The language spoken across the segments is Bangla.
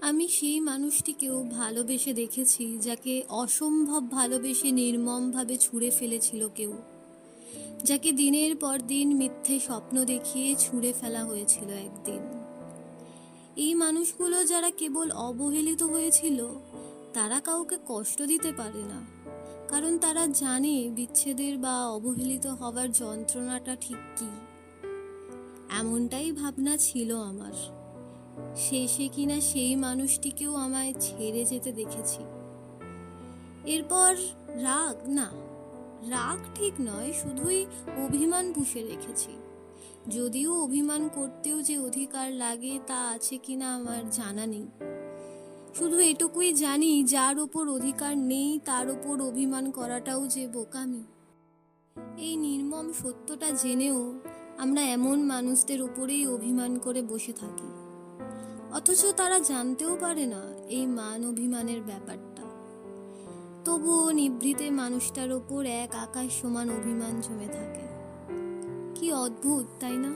আমি সেই মানুষটিকেও ভালোবেসে দেখেছি, যাকে অসম্ভব ভালোবেসে নির্মমভাবে ছুঁড়ে ফেলেছিল কেউ, যাকে দিনের পর দিন মিথ্যে স্বপ্ন দেখিয়ে ছুঁড়ে ফেলা হয়েছিল একদিন। এই মানুষগুলো যারা কেবল অবহেলিত হয়েছিল, তারা কাউকে কষ্ট দিতে পারে না, কারণ তারা জানে বিচ্ছেদের বা অবহেলিত হওয়ার যন্ত্রণাটা ঠিক কী। এমনটাই ভাবনা ছিল আমার। শেষে কিনা সেই মানুষটিকেও আমায় ছেড়ে যেতে দেখেছি। এরপর রাগ না, রাগ ঠিক নয়, শুধুই অভিমান পুষে রেখেছি। যদিও অভিমান করতেও যে অধিকার লাগে তা আছে কিনা আমার জানা নেই। শুধু এটুকুই জানি, যার ওপর অধিকার নেই তার ওপর অভিমান করাটাও যে বোকামি। এই নির্মম সত্যটা জেনেও আমরা এমন মানুষদের উপরেই অভিমান করে বসে থাকি, অথচ তারা জানতেও পারে না এই মান অভিমানের ব্যাপারটা। তবুও নিভৃতে মানুষটার ওপর এক আকাশ সমান অভিমান জমে থাকে। কি অদ্ভুত, তাই না?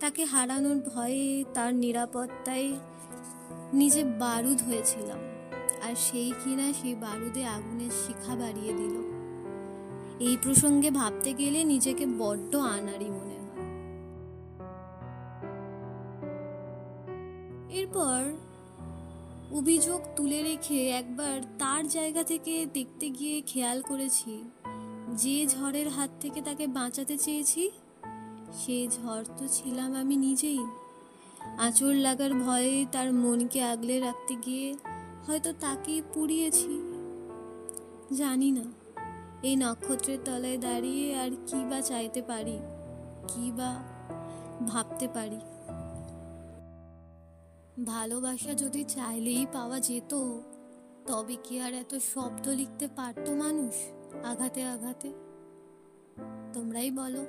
তাকে হারানোর ভয়ে, তার নিরাপত্তায় নিজে বারুদ হয়েছিলাম, আর সেই কিনা সেই বারুদে আগুনের শিখা বাড়িয়ে দিল। এই প্রসঙ্গে ভাবতে গেলে নিজেকে বড্ড আনাড়ি মনে হয়। এরপর অভিযোগ তুলে রেখে একবার তার জায়গা থেকে দেখতে গিয়ে খেয়াল করেছি, যে ঝড়ের হাত থেকে তাকে বাঁচাতে চেয়েছি, সেই ঝড় তো ছিলাম আমি নিজেই। আঁচড় লাগার ভয়ে তার মনকে আগলে রাখতে গিয়ে হয়তো তাকে পুড়িয়েছি। জানি না এই নক্ষত্রের তলায় দাঁড়িয়ে আর কি বা চাইতে পারি, কি বা ভাবতে পারি। ভালোবাসা যদি চাইলেই পাওয়া যেত, তবে কি আর এত শব্দ লিখতে পারতো মানুষ আঘাতে আঘাতে? তোমরাই বলো।